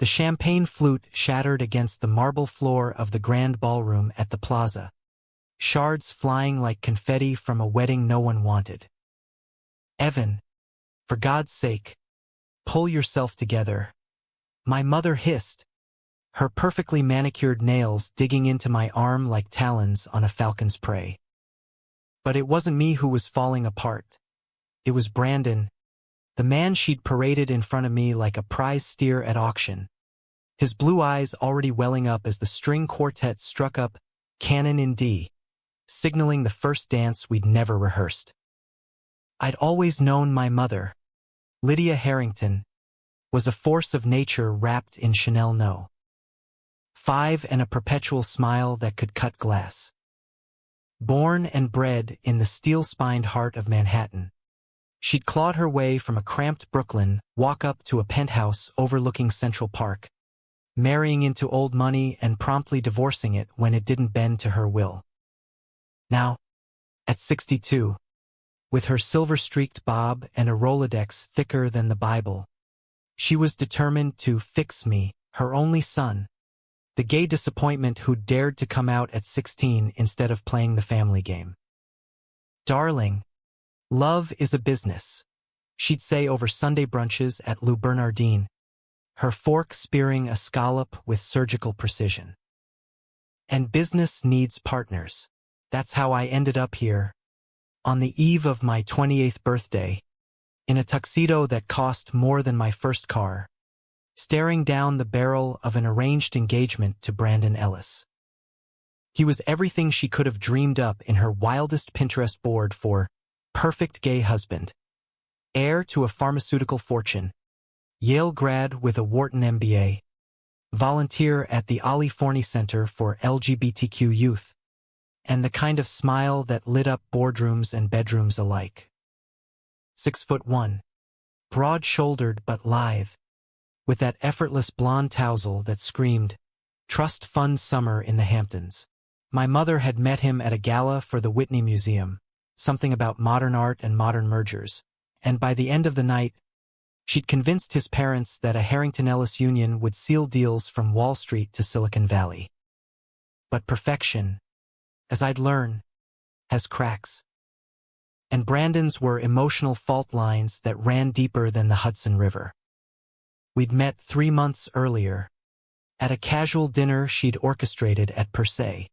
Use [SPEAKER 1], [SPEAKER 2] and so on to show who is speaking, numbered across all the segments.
[SPEAKER 1] The champagne flute shattered against the marble floor of the grand ballroom at the plaza, shards flying like confetti from a wedding no one wanted. "Evan, for God's sake, pull yourself together," my mother hissed, her perfectly manicured nails digging into my arm like talons on a falcon's prey. But it wasn't me who was falling apart. It was Brandon, the man she'd paraded in front of me like a prize steer at auction, his blue eyes already welling up as the string quartet struck up Canon in D, signaling the first dance we'd never rehearsed. I'd always known my mother, Lydia Harrington, was a force of nature wrapped in Chanel No. 5 and a perpetual smile that could cut glass. Born and bred in the steel-spined heart of Manhattan, she'd clawed her way from a cramped Brooklyn walk up to a penthouse overlooking Central Park, marrying into old money and promptly divorcing it when it didn't bend to her will. Now, at 62, with her silver-streaked bob and a Rolodex thicker than the Bible, she was determined to fix me, her only son, the gay disappointment who dared to come out at 16 instead of playing the family game. "Darling, love is a business," she'd say over Sunday brunches at Lou Bernardine, her fork spearing a scallop with surgical precision. "And business needs partners. That's how I ended up here, on the eve of my 28th birthday, in a tuxedo that cost more than my first car, staring down the barrel of an arranged engagement to Brandon Ellis. He was everything she could have dreamed up in her wildest Pinterest board for perfect gay husband, heir to a pharmaceutical fortune, Yale grad with a Wharton MBA, volunteer at the Ali Forney Center for LGBTQ youth, and the kind of smile that lit up boardrooms and bedrooms alike. 6'1", broad-shouldered but lithe, with that effortless blonde tousle that screamed, "Trust Fund Summer in the Hamptons." My mother had met him at a gala for the Whitney Museum, something about modern art and modern mergers, and by the end of the night, she'd convinced his parents that a Harrington-Ellis union would seal deals from Wall Street to Silicon Valley. But perfection, as I'd learn, has cracks. And Brandon's were emotional fault lines that ran deeper than the Hudson River. We'd met 3 months earlier, at a casual dinner she'd orchestrated at Per Se.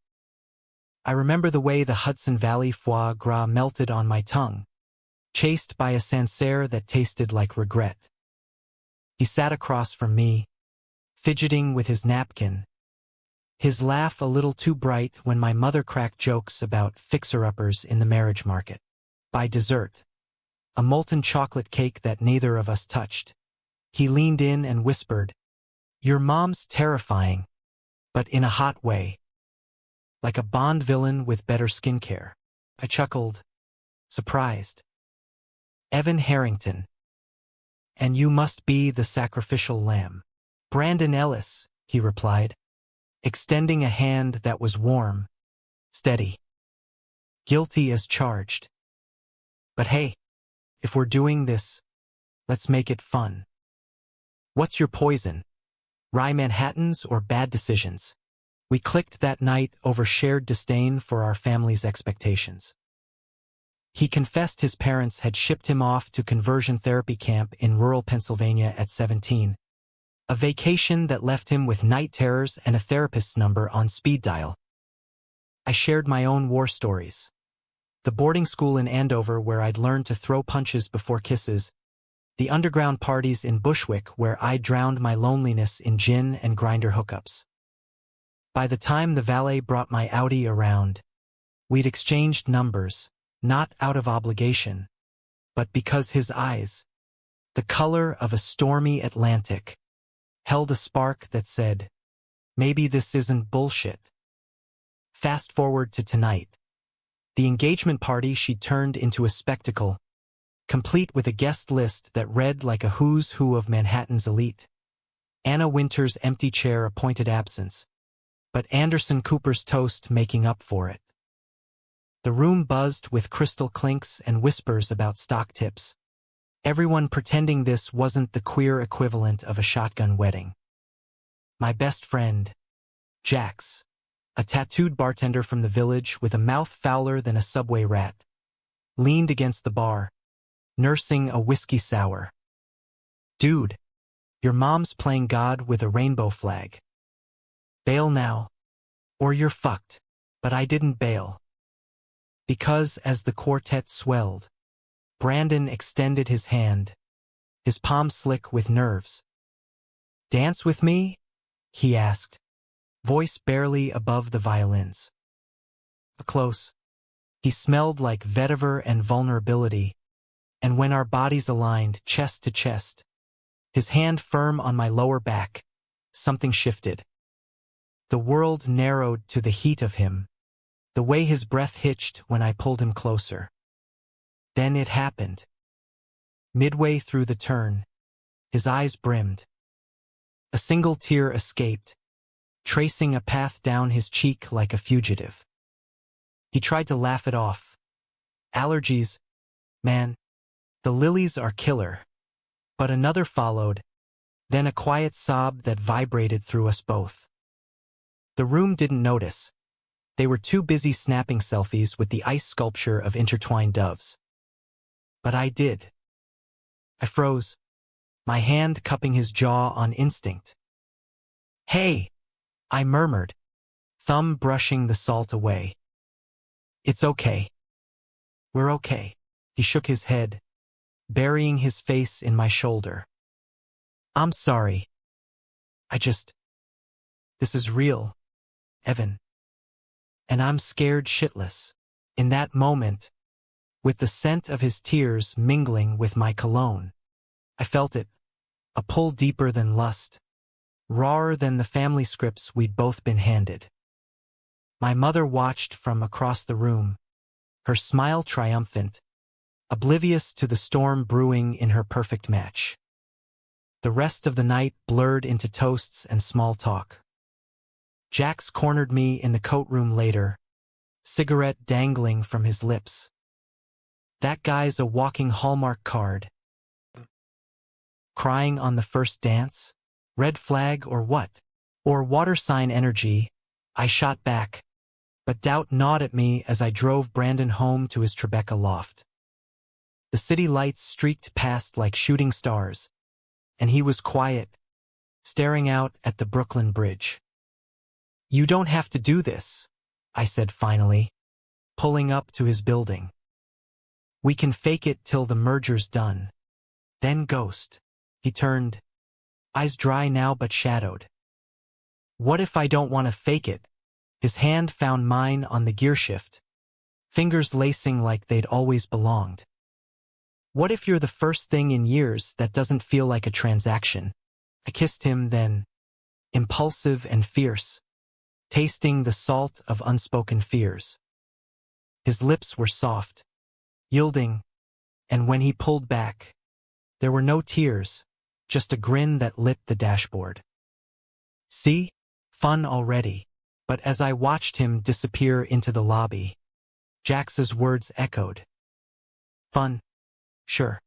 [SPEAKER 1] I remember the way the Hudson Valley foie gras melted on my tongue, chased by a Sancerre that tasted like regret. He sat across from me, fidgeting with his napkin, his laugh a little too bright when my mother cracked jokes about fixer-uppers in the marriage market. By dessert, a molten chocolate cake that neither of us touched, he leaned in and whispered, "Your mom's terrifying, but in a hot way. Like a Bond villain with better skincare." I chuckled, surprised. "Evan Harrington. And you must be the sacrificial lamb." "Brandon Ellis," he replied, extending a hand that was warm, steady. "Guilty as charged. But hey, if we're doing this, let's make it fun. What's your poison? Rye Manhattans or bad decisions?" We clicked that night over shared disdain for our family's expectations. He confessed his parents had shipped him off to conversion therapy camp in rural Pennsylvania at 17, a vacation that left him with night terrors and a therapist's number on speed dial. I shared my own war stories. The boarding school in Andover where I'd learned to throw punches before kisses, the underground parties in Bushwick where I drowned my loneliness in gin and grinder hookups. By the time the valet brought my Audi around, we'd exchanged numbers, not out of obligation, but because his eyes, the color of a stormy Atlantic, held a spark that said, maybe this isn't bullshit. Fast forward to tonight. The engagement party she'd turned into a spectacle, complete with a guest list that read like a who's who of Manhattan's elite. Anna Wintour's empty chair appointed absence, but Anderson Cooper's toast making up for it. The room buzzed with crystal clinks and whispers about stock tips, everyone pretending this wasn't the queer equivalent of a shotgun wedding. My best friend, Jax, a tattooed bartender from the village with a mouth fouler than a subway rat, leaned against the bar, nursing a whiskey sour. Dude, your mom's playing God with a rainbow flag. Bail now, or you're fucked. But I didn't bail. Because as the quartet swelled, Brandon extended his hand, his palm slick with nerves. Dance with me? He asked, voice barely above the violins. Close. He smelled like vetiver and vulnerability, and when our bodies aligned chest to chest, his hand firm on my lower back, something shifted. The world narrowed to the heat of him, the way his breath hitched when I pulled him closer. Then it happened. Midway through the turn, his eyes brimmed. A single tear escaped, tracing a path down his cheek like a fugitive. He tried to laugh it off. Allergies, man, the lilies are killer. But another followed, then a quiet sob that vibrated through us both. The room didn't notice. They were too busy snapping selfies with the ice sculpture of intertwined doves. But I did. I froze, my hand cupping his jaw on instinct. Hey, I murmured, thumb brushing the salt away. It's okay. We're okay. He shook his head, burying his face in my shoulder. I'm sorry. This is real, Evan. And I'm scared shitless. In that moment, with the scent of his tears mingling with my cologne, I felt it, a pull deeper than lust, rawer than the family scripts we'd both been handed. My mother watched from across the room, her smile triumphant, oblivious to the storm brewing in her perfect match. The rest of the night blurred into toasts and small talk. Jax cornered me in the coat room later, cigarette dangling from his lips. That guy's a walking Hallmark card. Crying on the first dance? Red flag or what? Or water sign energy? I shot back, but doubt gnawed at me as I drove Brandon home to his Tribeca loft. The city lights streaked past like shooting stars, and he was quiet, staring out at the Brooklyn Bridge. You don't have to do this, I said finally, pulling up to his building. We can fake it till the merger's done. Then ghost. He turned, eyes dry now but shadowed. What if I don't want to fake it? His hand found mine on the gearshift, fingers lacing like they'd always belonged. What if you're the first thing in years that doesn't feel like a transaction? I kissed him then, impulsive and fierce, tasting the salt of unspoken fears. His lips were soft, yielding, and when he pulled back, there were no tears, just a grin that lit the dashboard. See? Fun already. But as I watched him disappear into the lobby, Jax's words echoed. Fun. Sure.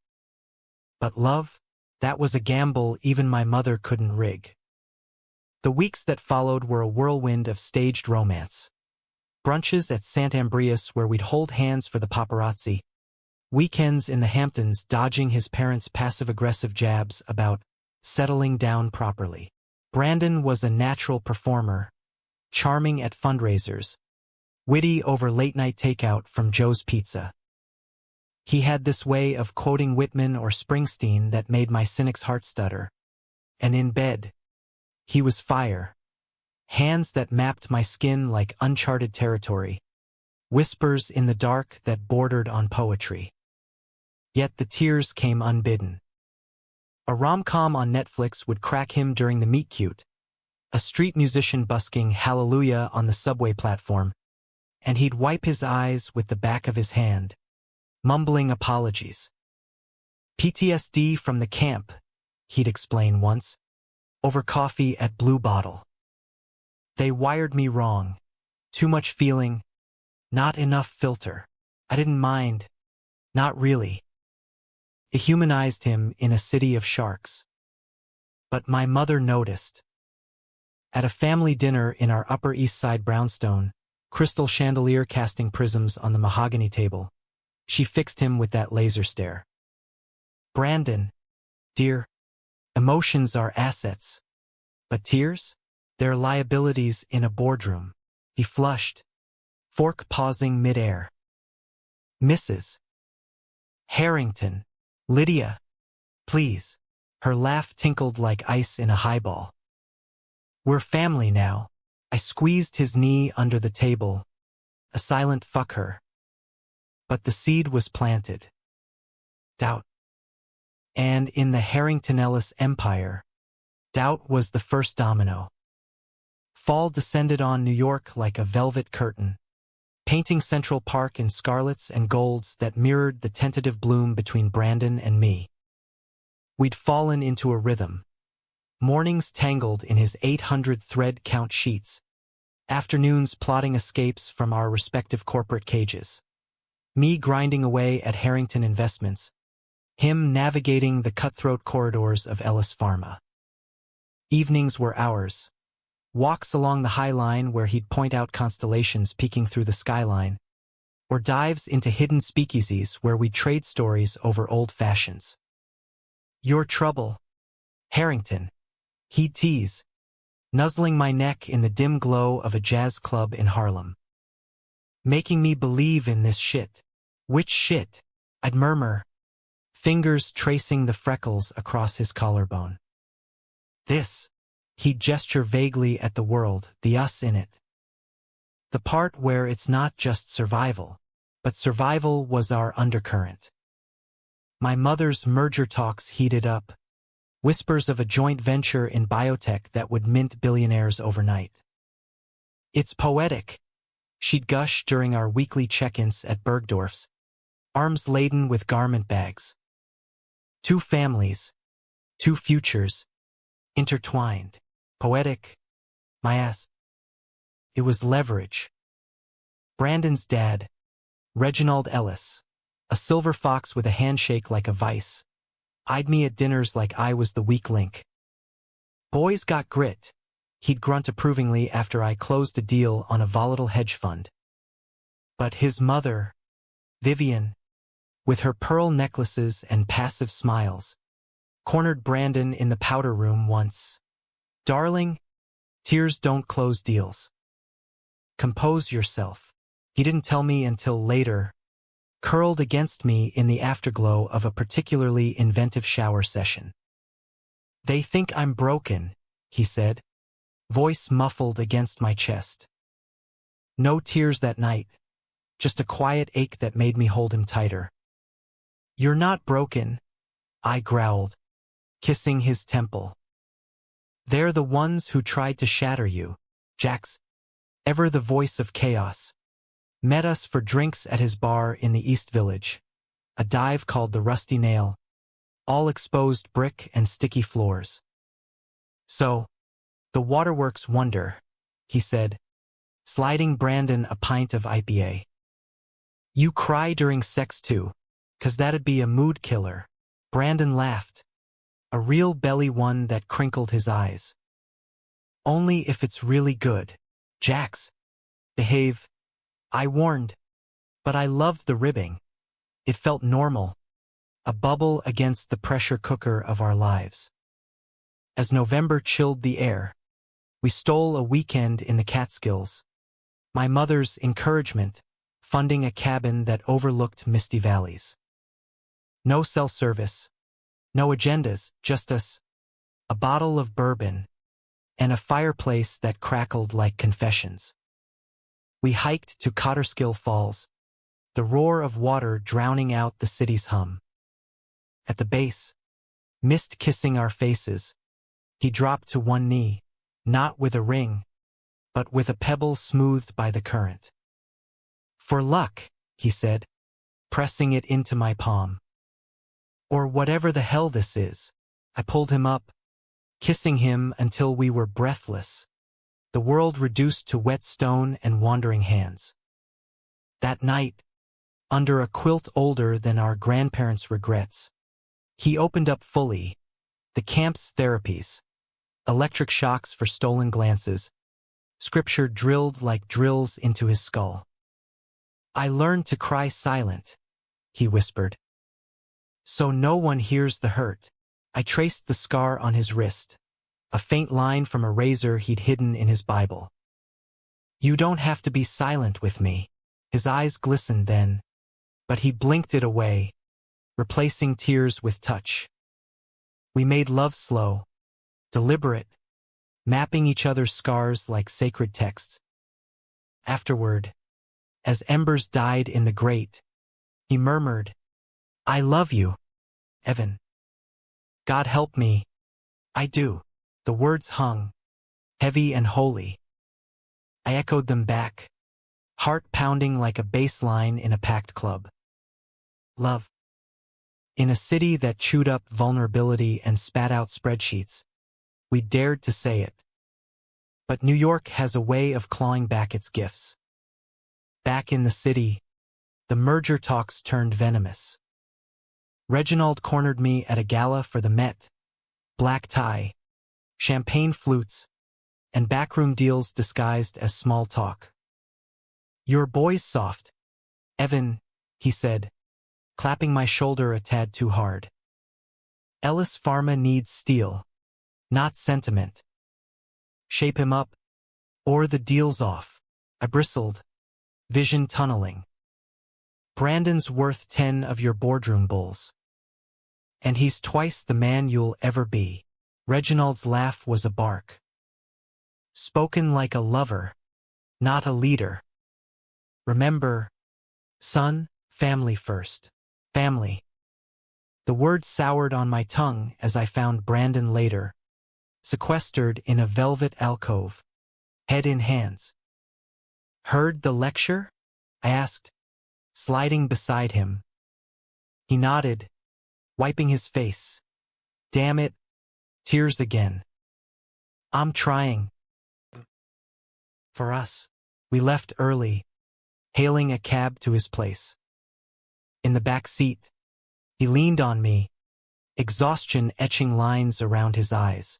[SPEAKER 1] But love? That was a gamble even my mother couldn't rig. The weeks that followed were a whirlwind of staged romance. Brunches at Sant Ambrius where we'd hold hands for the paparazzi. Weekends in the Hamptons dodging his parents' passive-aggressive jabs about settling down properly. Brandon was a natural performer, charming at fundraisers, witty over late-night takeout from Joe's Pizza. He had this way of quoting Whitman or Springsteen that made my cynic's heart stutter. And in bed, he was fire. Hands that mapped my skin like uncharted territory. Whispers in the dark that bordered on poetry. Yet the tears came unbidden. A rom-com on Netflix would crack him during the meet-cute, a street musician busking Hallelujah on the subway platform, and he'd wipe his eyes with the back of his hand, mumbling apologies. PTSD from the camp, he'd explain once, over coffee at Blue Bottle. They wired me wrong. Too much feeling, not enough filter. I didn't mind. Not really. It humanized him in a city of sharks. But my mother noticed. At a family dinner in our Upper East Side brownstone, crystal chandelier casting prisms on the mahogany table, she fixed him with that laser stare. "Brandon, dear, emotions are assets. But tears? They're liabilities in a boardroom." He flushed, fork pausing midair. "Mrs. Harrington, Lydia, please." Her laugh tinkled like ice in a highball. "We're family now." I squeezed his knee under the table, a silent fuck her. But the seed was planted. Doubt. And in the Harrington-Ellis empire, doubt was the first domino. Fall descended on New York like a velvet curtain, painting Central Park in scarlets and golds that mirrored the tentative bloom between Brandon and me. We'd fallen into a rhythm. Mornings tangled in his 800 thread count sheets, afternoons plotting escapes from our respective corporate cages. Me grinding away at Harrington Investments, him navigating the cutthroat corridors of Ellis Pharma. Evenings were ours. Walks along the High Line where he'd point out constellations peeking through the skyline, or dives into hidden speakeasies where we'd trade stories over old fashions. "Your trouble, Harrington," he'd tease, nuzzling my neck in the dim glow of a jazz club in Harlem. "Making me believe in this shit." "Which shit?" I'd murmur, fingers tracing the freckles across his collarbone. "This." He'd gesture vaguely at the world, the us in it. The part where it's not just survival, but survival was our undercurrent. My mother's merger talks heated up, whispers of a joint venture in biotech that would mint billionaires overnight. "It's poetic," she'd gush during our weekly check-ins at Bergdorf's, arms laden with garment bags. Two families, two futures, intertwined. Poetic, my ass. It was leverage. Brandon's dad, Reginald Ellis, a silver fox with a handshake like a vice, eyed me at dinners like I was the weak link. "Boys got grit," he'd grunt approvingly after I closed a deal on a volatile hedge fund. But his mother, Vivian, with her pearl necklaces and passive smiles, cornered Brandon in the powder room once. "Darling, tears don't close deals. Compose yourself." He didn't tell me until later, curled against me in the afterglow of a particularly inventive shower session. "They think I'm broken," he said, voice muffled against my chest. No tears that night, just a quiet ache that made me hold him tighter. "You're not broken," I growled, kissing his temple. "They're the ones who tried to shatter you." Jax, ever the voice of chaos, met us for drinks at his bar in the East Village, a dive called the Rusty Nail, all exposed brick and sticky floors. "So, the waterworks wonder," he said, sliding Brandon a pint of IPA. "You cry during sex too, 'cause that'd be a mood killer." Brandon laughed, a real belly one that crinkled his eyes. "Only if it's really good. Jax, behave," I warned. But I loved the ribbing. It felt normal, a bubble against the pressure cooker of our lives. As November chilled the air, we stole a weekend in the Catskills. My mother's encouragement, funding a cabin that overlooked misty valleys. No cell service, no agendas, just us, a bottle of bourbon, and a fireplace that crackled like confessions. We hiked to Cotterskill Falls, the roar of water drowning out the city's hum. At the base, mist kissing our faces, he dropped to one knee, not with a ring, but with a pebble smoothed by the current. "For luck," he said, pressing it into my palm. "Or whatever the hell this is." I pulled him up, kissing him until we were breathless, the world reduced to wet stone and wandering hands. That night, under a quilt older than our grandparents' regrets, he opened up fully, the camp's therapies, electric shocks for stolen glances, scripture drilled like drills into his skull. I learned to cry silent, he whispered. So no one hears the hurt. I traced the scar on his wrist, a faint line from a razor he'd hidden in his Bible. You don't have to be silent with me. His eyes glistened then, but he blinked it away, replacing tears with touch. We made love slow, deliberate, mapping each other's scars like sacred texts. Afterward, as embers died in the grate, he murmured, I love you, Evan. God help me, I do. The words hung, heavy and holy. I echoed them back, heart pounding like a bass line in a packed club. Love. In a city that chewed up vulnerability and spat out spreadsheets, we dared to say it. But New York has a way of clawing back its gifts. Back in the city, the merger talks turned venomous. Reginald cornered me at a gala for the Met, black tie, champagne flutes, and backroom deals disguised as small talk. Your boy's soft, Evan, he said, clapping my shoulder a tad too hard. Ellis Pharma needs steel, not sentiment. Shape him up, or the deal's off. I bristled, vision tunneling. Brandon's worth 10 of your boardroom bulls. And he's twice the man you'll ever be. Reginald's laugh was a bark. Spoken like a lover, not a leader. Remember, son, family first. Family. The word soured on my tongue as I found Brandon later, sequestered in a velvet alcove, head in hands. Heard the lecture? I asked, sliding beside him. He nodded, wiping his face. Damn it, tears again. I'm trying. For us. We left early, hailing a cab to his place. In the back seat, he leaned on me, exhaustion etching lines around his eyes.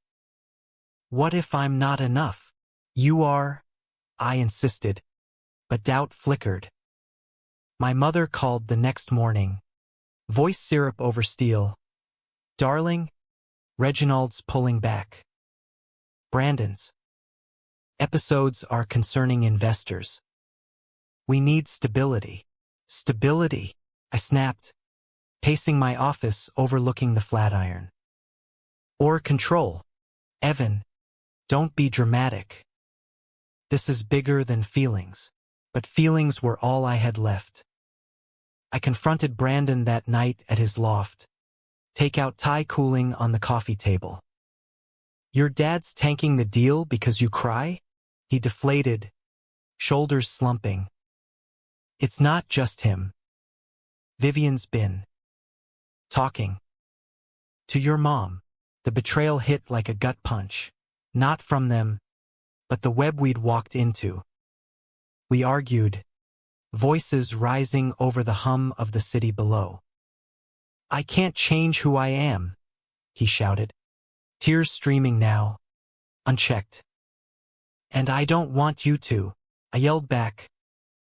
[SPEAKER 1] What if I'm not enough? You are, I insisted, but doubt flickered. My mother called the next morning, voice syrup over steel. Darling, Reginald's pulling back. Brandon's. Episodes are concerning investors. We need stability. Stability, I snapped, pacing my office overlooking the Flatiron. Or control. Evan, don't be dramatic. This is bigger than feelings. But feelings were all I had left. I confronted Brandon that night at his loft, takeout tie cooling on the coffee table. Your dad's tanking the deal because you cry? He deflated, shoulders slumping. It's not just him. Vivian's been talking to your mom. The betrayal hit like a gut punch, not from them, but the web we'd walked into. We argued, voices rising over the hum of the city below. I can't change who I am, he shouted, tears streaming now, unchecked. And I don't want you to, I yelled back,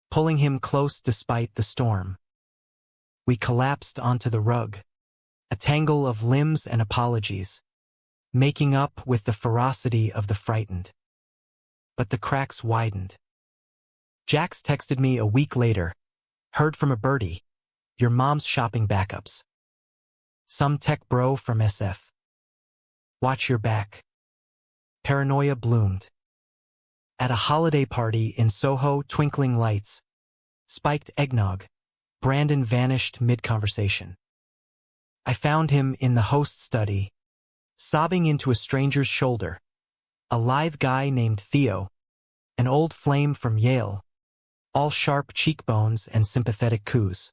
[SPEAKER 1] pulling him close despite the storm. We collapsed onto the rug, a tangle of limbs and apologies, making up with the ferocity of the frightened. But the cracks widened. Jax texted me a week later, heard from a birdie, your mom's shopping backups. Some tech bro from SF. Watch your back. Paranoia bloomed. At a holiday party in Soho, twinkling lights, spiked eggnog, Brandon vanished mid-conversation. I found him in the host study, sobbing into a stranger's shoulder. A lithe guy named Theo, an old flame from Yale, all sharp cheekbones and sympathetic coos.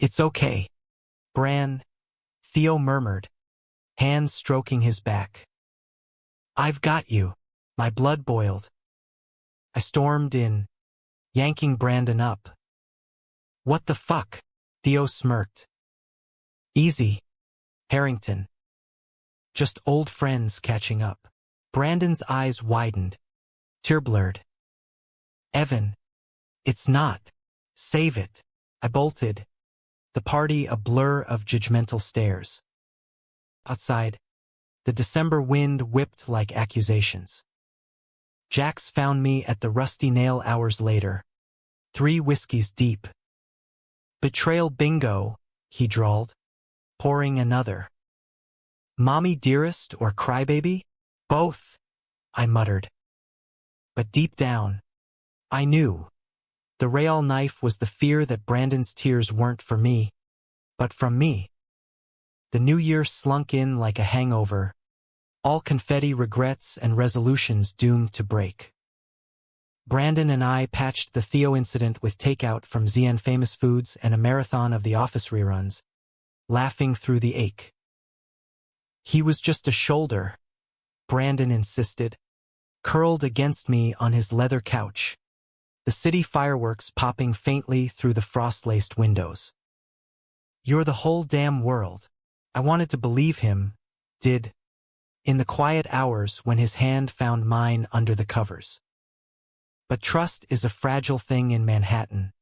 [SPEAKER 1] It's okay, Bran, Theo murmured, hands stroking his back. I've got you. My blood boiled. I stormed in, yanking Brandon up. What the fuck? Theo smirked. Easy, Harrington. Just old friends catching up. Brandon's eyes widened, tear-blurred. Evan, it's not. Save it. I bolted, the party a blur of judgmental stares. Outside, the December wind whipped like accusations. Jax found me at the Rusty Nail hours later, 3 whiskeys deep. Betrayal bingo, he drawled, pouring another. Mommy dearest or crybaby? Both, I muttered. But deep down, I knew. The real knife was the fear that Brandon's tears weren't for me, but from me. The new year slunk in like a hangover, all confetti, regrets, and resolutions doomed to break. Brandon and I patched the Theo incident with takeout from ZN Famous Foods and a marathon of The Office reruns, laughing through the ache. He was just a shoulder, Brandon insisted, curled against me on his leather couch, the city fireworks popping faintly through the frost-laced windows. You're the whole damn world. I wanted to believe him, in the quiet hours when his hand found mine under the covers. But trust is a fragile thing in Manhattan,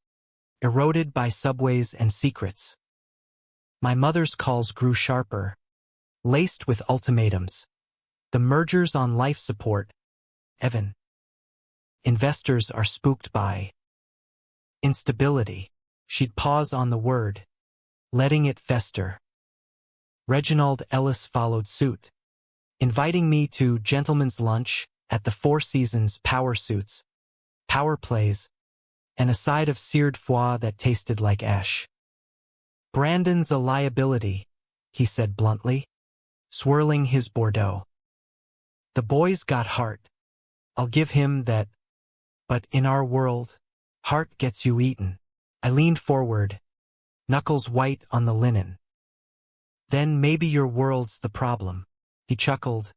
[SPEAKER 1] eroded by subways and secrets. My mother's calls grew sharper, laced with ultimatums. The mergers on life support, Evan. Investors are spooked by instability. She'd pause on the word, letting it fester. Reginald Ellis followed suit, inviting me to gentlemen's lunch at the Four Seasons power suits, power plays, and a side of seared foie that tasted like ash. Brandon's a liability, he said bluntly, swirling his Bordeaux. The boy's got heart. I'll give him that. But in our world, heart gets you eaten. I leaned forward, knuckles white on the linen. Then maybe your world's the problem, he chuckled,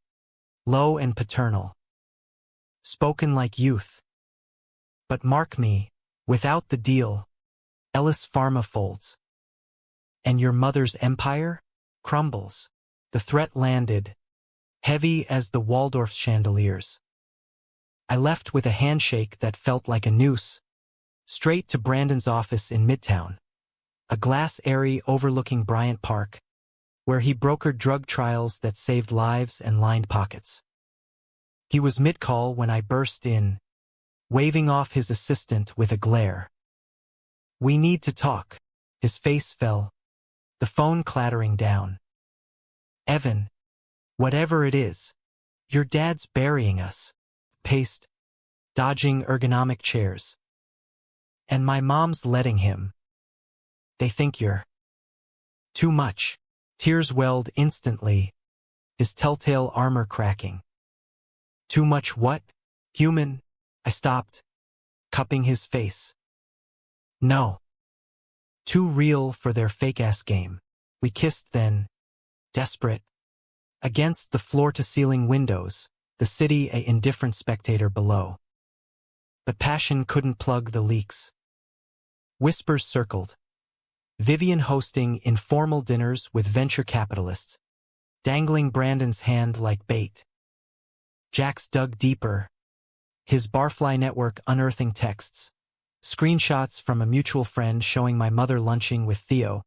[SPEAKER 1] low and paternal. Spoken like youth. But mark me, without the deal, Ellis Pharma folds. And your mother's empire crumbles. The threat landed, heavy as the Waldorf chandeliers. I left with a handshake that felt like a noose, straight to Brandon's office in Midtown, a glass eyrie overlooking Bryant Park, where he brokered drug trials that saved lives and lined pockets. He was mid-call when I burst in, waving off his assistant with a glare. We need to talk. His face fell, the phone clattering down. Evan, whatever it is, your dad's burying us. Paced, dodging ergonomic chairs. And my mom's letting him. They think you're too much. Tears welled instantly, his telltale armor cracking. Too much what? Human? I stopped, cupping his face. No. Too real for their fake-ass game. We kissed then, desperate, against the floor-to-ceiling windows, the city a indifferent spectator below. But passion couldn't plug the leaks. Whispers circled. Vivian hosting informal dinners with venture capitalists, dangling Brandon's hand like bait. Jax dug deeper, his barfly network unearthing texts, screenshots from a mutual friend showing my mother lunching with Theo,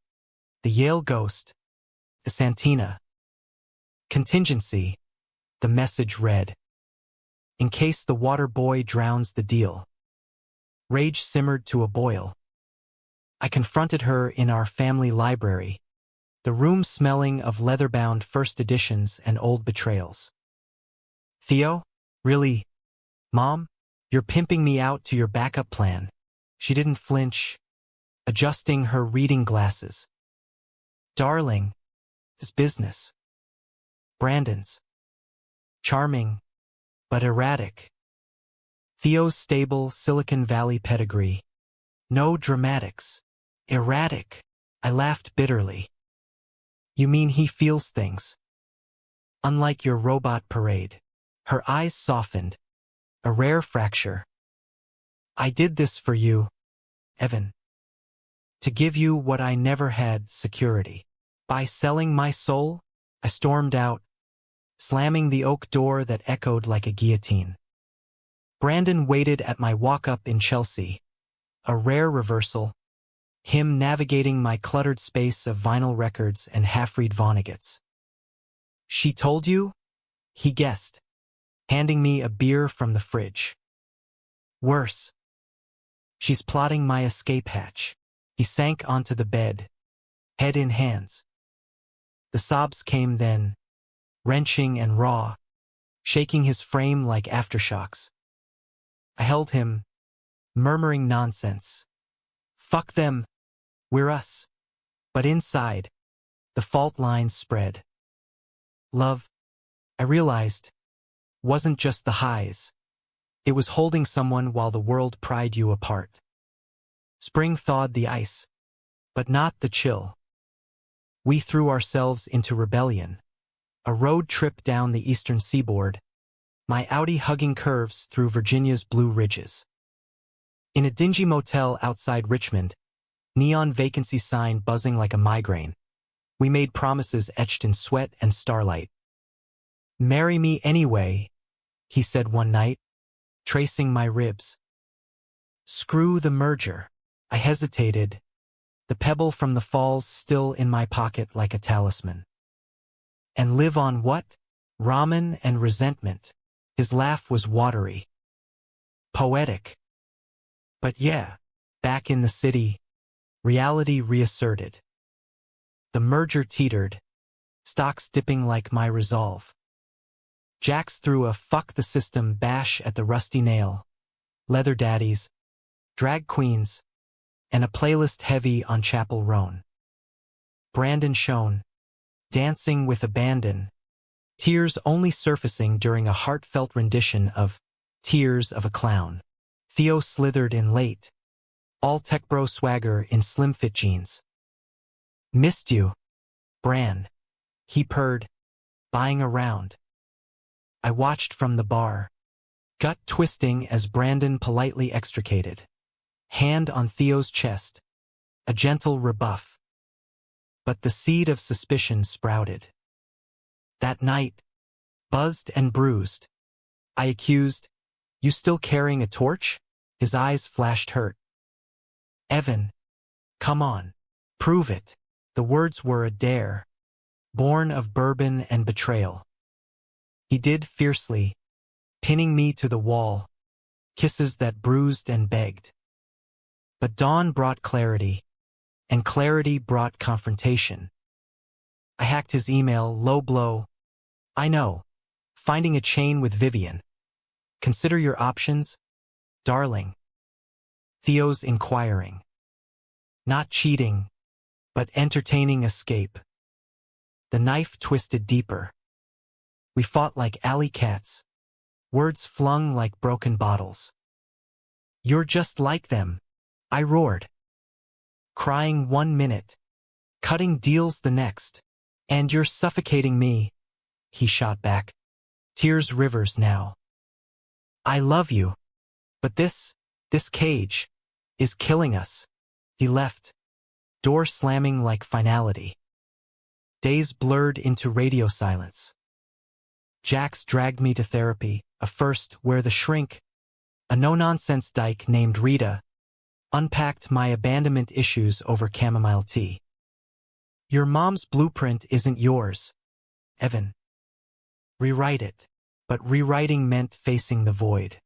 [SPEAKER 1] the Yale ghost, the Santina. Contingency, the message read. In case the water boy drowns the deal. Rage simmered to a boil. I confronted her in our family library, the room smelling of leather-bound first editions and old betrayals. Theo? Really? Mom? You're pimping me out to your backup plan. She didn't flinch, adjusting her reading glasses. Darling, this business. Brandon's. Charming, but erratic. Theo's stable Silicon Valley pedigree. No dramatics. Erratic. I laughed bitterly. You mean he feels things? Unlike your robot parade. Her eyes softened. A rare fracture. I did this for you, Evan. To give you what I never had, security. By selling my soul, I stormed out, slamming the oak door that echoed like a guillotine. Brandon waited at my walk-up in Chelsea, a rare reversal, him navigating my cluttered space of vinyl records and half-read Vonnegut's. "She told you?" he guessed, handing me a beer from the fridge. "Worse. She's plotting my escape hatch." He sank onto the bed, head in hands. The sobs came then, wrenching and raw, shaking his frame like aftershocks. I held him, murmuring nonsense. "Fuck them. We're us." But inside, the fault lines spread. Love, I realized, wasn't just the highs. It was holding someone while the world pried you apart. Spring thawed the ice, but not the chill. We threw ourselves into rebellion. A road trip down the eastern seaboard, my Audi hugging curves through Virginia's Blue Ridges. In a dingy motel outside Richmond, neon vacancy sign buzzing like a migraine, we made promises etched in sweat and starlight. "Marry me anyway," he said one night, tracing my ribs. "Screw the merger." I hesitated, the pebble from the falls still in my pocket like a talisman. "And live on what? Ramen and resentment." His laugh was watery. Poetic. But yeah, back in the city, reality reasserted. The merger teetered, stocks dipping like my resolve. Jax threw a fuck the system bash at the Rusty Nail, leather daddies, drag queens, and a playlist heavy on Chapel Roan. Brandon shone, dancing with abandon, tears only surfacing during a heartfelt rendition of Tears of a Clown. Theo slithered in late, all tech bro swagger in slim-fit jeans. "Missed you, Bran," he purred, buying a round. I watched from the bar, gut twisting as Brandon politely extricated. Hand on Theo's chest, a gentle rebuff. But the seed of suspicion sprouted. That night, buzzed and bruised, I accused, "You still carrying a torch?" His eyes flashed hurt. "Evan, come on, prove it." The words were a dare, born of bourbon and betrayal. He did fiercely, pinning me to the wall, kisses that bruised and begged. But dawn brought clarity, and clarity brought confrontation. I hacked his email, low blow. "I know. Finding a chain with Vivian. Consider your options, darling." Theo's inquiring. Not cheating, but entertaining escape. The knife twisted deeper. We fought like alley cats, words flung like broken bottles. "You're just like them," I roared. "Crying 1 minute, cutting deals the next, and you're suffocating me," he shot back. Tears rivers now. "I love you, but this cage, is killing us." He left, door slamming like finality. Days blurred into radio silence. Jax dragged me to therapy, a first where the shrink, a no-nonsense dyke named Rita, unpacked my abandonment issues over chamomile tea. "Your mom's blueprint isn't yours, Evan. Rewrite it." But rewriting meant facing the void.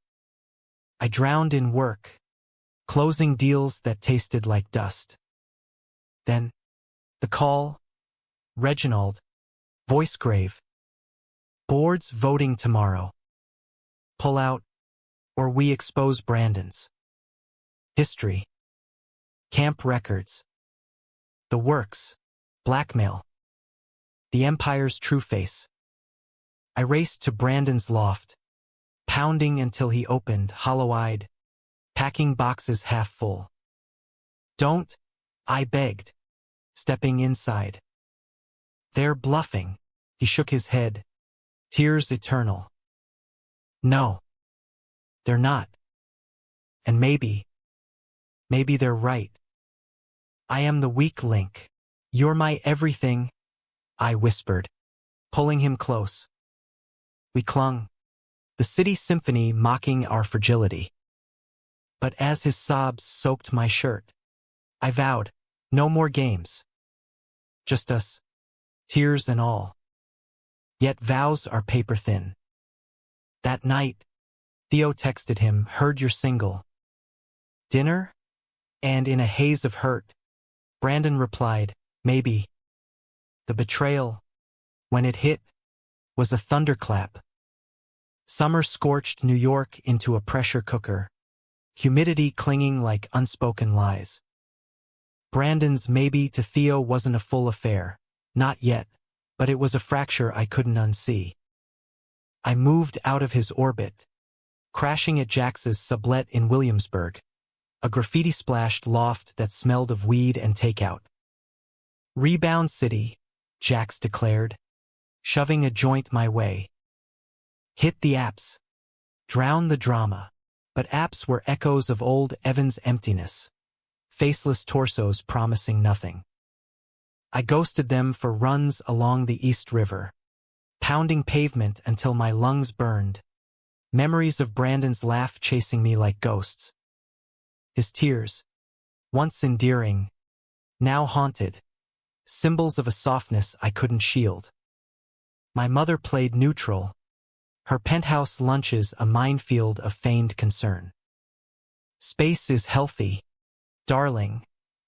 [SPEAKER 1] I drowned in work, closing deals that tasted like dust. Then, the call, Reginald, voice grave. "Board's voting tomorrow. Pull out, or we expose Brandon's." History. Camp records. The works. Blackmail. The Empire's true face. I raced to Brandon's loft, pounding until he opened, hollow-eyed, packing boxes half full. "Don't," I begged, stepping inside. "They're bluffing," he shook his head, tears eternal. "No, they're not. And maybe they're right. I am the weak link. You're my everything," I whispered, pulling him close. We clung, the city symphony mocking our fragility. But as his sobs soaked my shirt, I vowed, no more games. Just us, tears and all. Yet vows are paper thin. That night, Theo texted him, heard you're single. Dinner? And in a haze of hurt, Brandon replied, maybe. The betrayal, when it hit, was a thunderclap. Summer scorched New York into a pressure cooker, humidity clinging like unspoken lies. Brandon's maybe to Theo wasn't a full affair, not yet, but it was a fracture I couldn't unsee. I moved out of his orbit, crashing at Jax's sublet in Williamsburg, a graffiti-splashed loft that smelled of weed and takeout. Rebound City, Jax declared, shoving a joint my way. Hit the apps. Drown the drama. But apps were echoes of old Evan's emptiness, faceless torsos promising nothing. I ghosted them for runs along the East River, pounding pavement until my lungs burned, memories of Brandon's laugh chasing me like ghosts. His tears, once endearing, now haunted, symbols of a softness I couldn't shield. My mother played neutral, her penthouse lunches a minefield of feigned concern. Space is healthy, darling,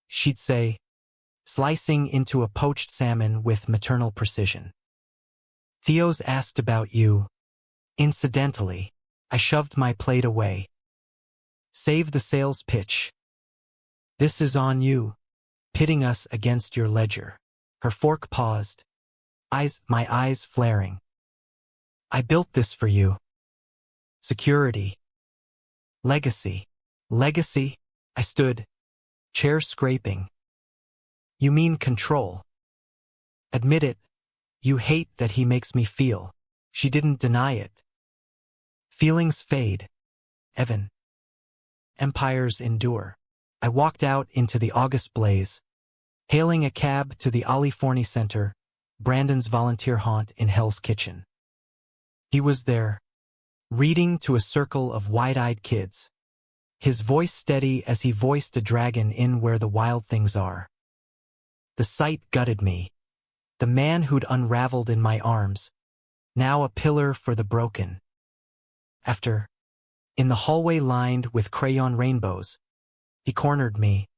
[SPEAKER 1] she'd say, slicing into a poached salmon with maternal precision. Theo's asked about you. Incidentally, I shoved my plate away. Save the sales pitch. This is on you, pitting us against your ledger. Her fork paused, my eyes flaring. I built this for you. Security. Legacy. Legacy? I stood, chair scraping. You mean control. Admit it. You hate that he makes me feel. She didn't deny it. Feelings fade. Evan. Empires endure. I walked out into the August blaze, hailing a cab to the Ali Forney Center, Brandon's volunteer haunt in Hell's Kitchen. He was there, reading to a circle of wide-eyed kids, his voice steady as he voiced a dragon in Where the Wild Things Are. The sight gutted me. The man who'd unraveled in my arms, now a pillar for the broken. After, in the hallway lined with crayon rainbows, he cornered me.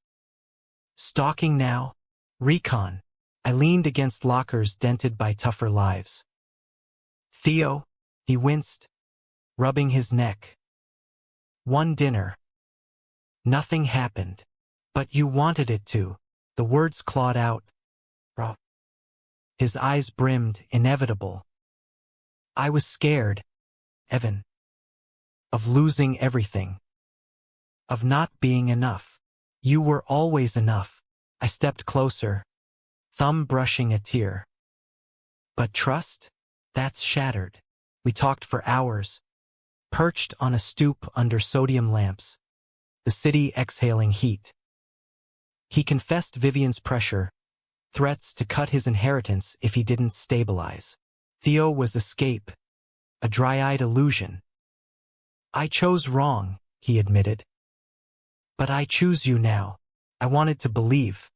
[SPEAKER 1] Stalking now? Recon. I leaned against lockers dented by tougher lives. Theo, he winced, rubbing his neck. One dinner. Nothing happened. But you wanted it to. The words clawed out. His eyes brimmed, inevitable. I was scared, Evan. Of losing everything. Of not being enough. You were always enough. I stepped closer, thumb brushing a tear. But trust? That's shattered. We talked for hours, perched on a stoop under sodium lamps, the city exhaling heat. He confessed Vivian's pressure, threats to cut his inheritance if he didn't stabilize. Theo was escape, a dry-eyed illusion. I chose wrong, he admitted. But I choose you now. I wanted to believe.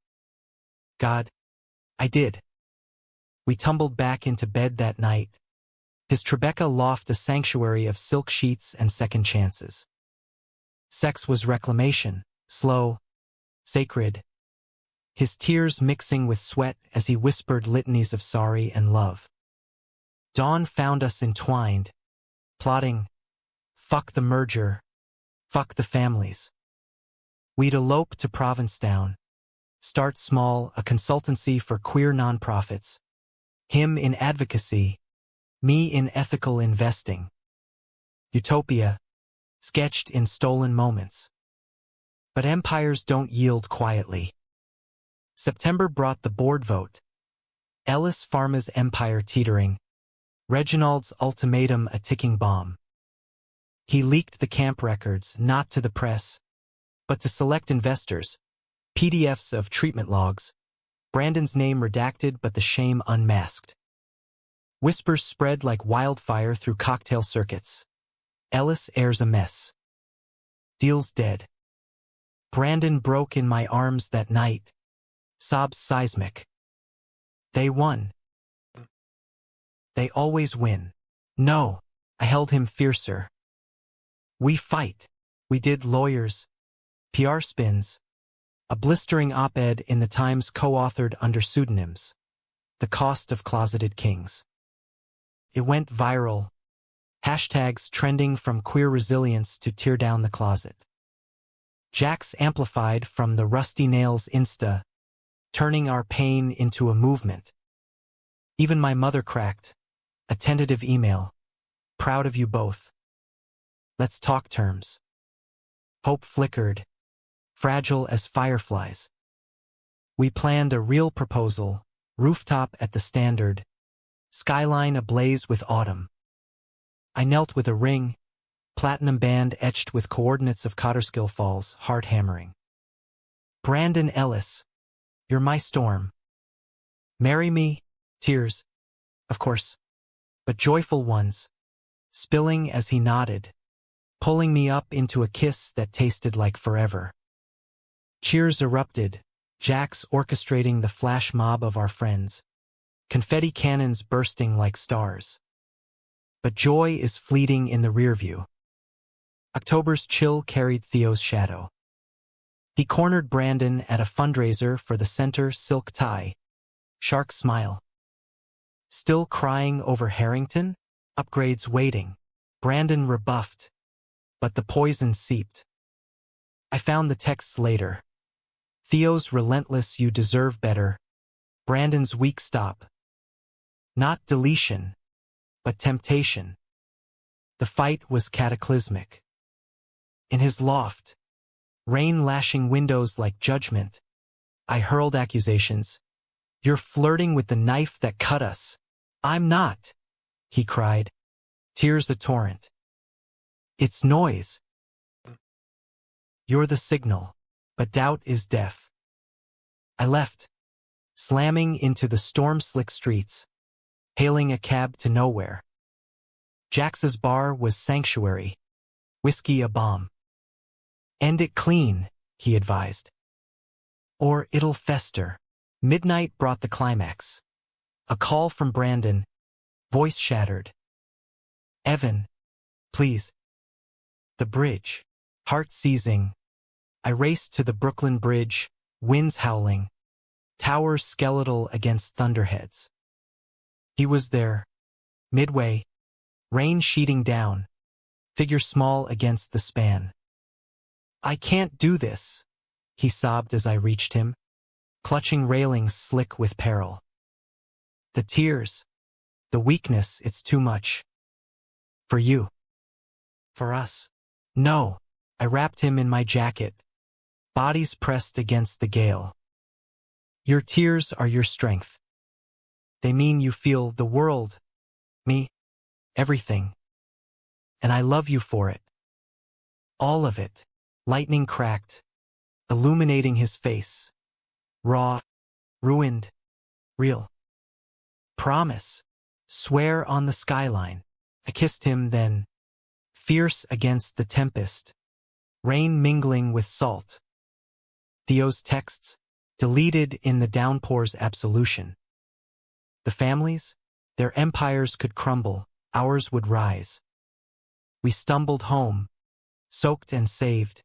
[SPEAKER 1] God, I did. We tumbled back into bed that night, his Tribeca loft a sanctuary of silk sheets and second chances. Sex was reclamation, slow, sacred, his tears mixing with sweat as he whispered litanies of sorry and love. Dawn found us entwined, plotting, fuck the merger, fuck the families. We'd elope to Provincetown, start small, a consultancy for queer nonprofits, him in advocacy, me in ethical investing. Utopia, sketched in stolen moments. But empires don't yield quietly. September brought the board vote. Ellis Pharma's empire teetering. Reginald's ultimatum a ticking bomb. He leaked the camp records, not to the press, but to select investors, PDFs of treatment logs, Brandon's name redacted but the shame unmasked. Whispers spread like wildfire through cocktail circuits. Ellis airs a mess. Deal's dead. Brandon broke in my arms that night. Sobs seismic. They won. They always win. No, I held him fiercer. We fight. We did lawyers, PR spins, a blistering op-ed in the Times co-authored under pseudonyms. The Cost of Closeted Kings. It went viral. Hashtags trending from queer resilience to tear down the closet. Jax amplified from the Rusty Nails Insta, turning our pain into a movement. Even my mother cracked. A tentative email. Proud of you both. Let's talk terms. Hope flickered, fragile as fireflies. We planned a real proposal, rooftop at the Standard, skyline ablaze with autumn. I knelt with a ring, platinum band etched with coordinates of Cotterskill Falls, heart hammering. Brandon Ellis, you're my storm. Marry me, tears, of course, but joyful ones, spilling as he nodded, pulling me up into a kiss that tasted like forever. Cheers erupted, Jax orchestrating the flash mob of our friends, confetti cannons bursting like stars. But joy is fleeting in the rearview. October's chill carried Theo's shadow. He cornered Brandon at a fundraiser for the Center silk tie. Shark smile. Still crying over Harrington? Upgrades waiting. Brandon rebuffed. But the poison seeped. I found the texts later. Theo's relentless "you deserve better." Brandon's weak stop. Not deletion, but temptation. The fight was cataclysmic. In his loft, rain lashing windows like judgment, I hurled accusations. You're flirting with the knife that cut us. I'm not, he cried, tears a torrent. It's noise. You're the signal, but doubt is deaf. I left, slamming into the storm-slick streets, hailing a cab to nowhere. Jax's bar was sanctuary, whiskey a bomb. End it clean, he advised. Or it'll fester. Midnight brought the climax. A call from Brandon, voice shattered. Evan, please. The bridge, heart seizing. I raced to the Brooklyn Bridge, winds howling, towers skeletal against thunderheads. He was there, midway, rain sheeting down, figure small against the span. I can't do this, he sobbed as I reached him, clutching railings slick with peril. The tears, the weakness, it's too much. For you. For us. No, I wrapped him in my jacket, bodies pressed against the gale. Your tears are your strength. They mean you feel the world, me, everything. And I love you for it. All of it. Lightning cracked, illuminating his face. Raw, ruined, real. Promise. Swear on the skyline. I kissed him then, fierce against the tempest, rain mingling with salt. Theo's texts, deleted in the downpour's absolution. The families, their empires could crumble, ours would rise. We stumbled home, soaked and saved,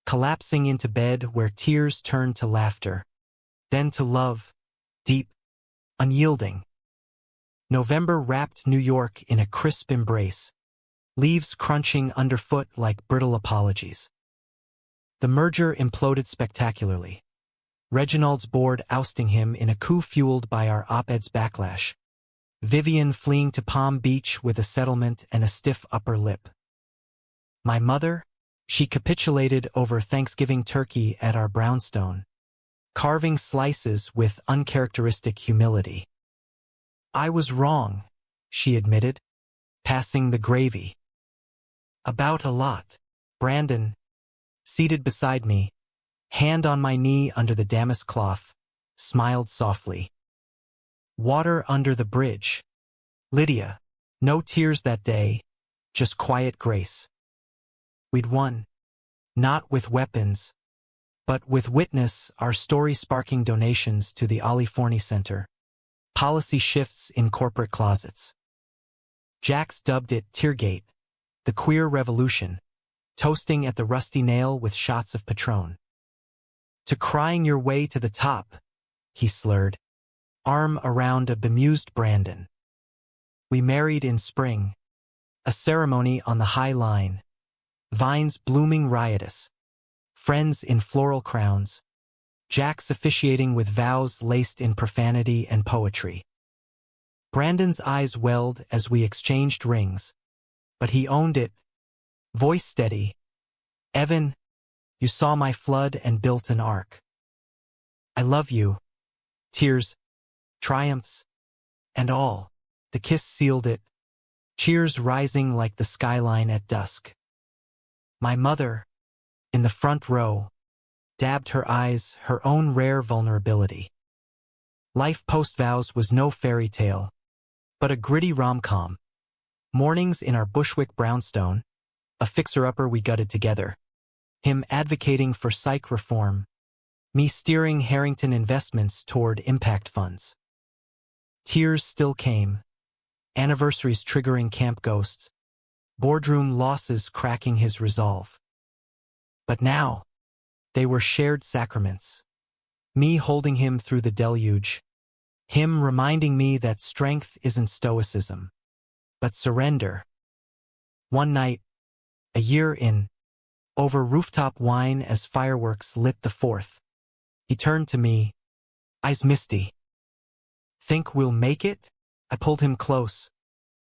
[SPEAKER 1] collapsing into bed where tears turned to laughter, then to love, deep, unyielding. November wrapped New York in a crisp embrace, leaves crunching underfoot like brittle apologies. The merger imploded spectacularly. Reginald's board ousting him in a coup fueled by our op-ed's backlash. Vivian fleeing to Palm Beach with a settlement and a stiff upper lip. My mother? She capitulated over Thanksgiving turkey at our brownstone, carving slices with uncharacteristic humility. I was wrong, she admitted, passing the gravy. About a lot. Brandon, seated beside me, hand on my knee under the damask cloth, smiled softly. Water under the bridge. Lydia. No tears that day, just quiet grace. We'd won, not with weapons, but with witness, our story sparking donations to the Ali Forney Center. Policy shifts in corporate closets. Jax dubbed it Teargate, the queer revolution, toasting at the Rusty Nail with shots of Patron. To crying your way to the top, he slurred, arm around a bemused Brandon. We married in spring, a ceremony on the High Line, vines blooming riotous, friends in floral crowns, Jax officiating with vows laced in profanity and poetry. Brandon's eyes welled as we exchanged rings, but he owned it, voice steady. Evan, you saw my flood and built an ark. I love you. Tears, triumphs, and all. The kiss sealed it, cheers rising like the skyline at dusk. My mother, in the front row, dabbed her eyes, her own rare vulnerability. Life post-vows was no fairy tale, but a gritty rom-com. Mornings in our Bushwick brownstone, a fixer-upper we gutted together. Him advocating for psych reform, me steering Harrington Investments toward impact funds. Tears still came, anniversaries triggering camp ghosts, boardroom losses cracking his resolve. But now, they were shared sacraments. Me holding him through the deluge, him reminding me that strength isn't stoicism, but surrender. One night, a year in, over rooftop wine as fireworks lit the 4th, he turned to me, eyes misty. Think we'll make it? I pulled him close.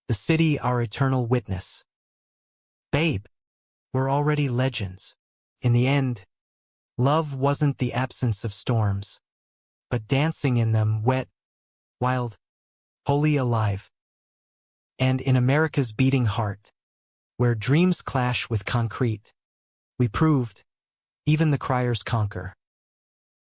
[SPEAKER 1] The city our eternal witness. Babe, we're already legends. In the end, love wasn't the absence of storms, but dancing in them, wet, wild, wholly alive. And in America's beating heart, where dreams clash with concrete, we proved, even the criers conquer.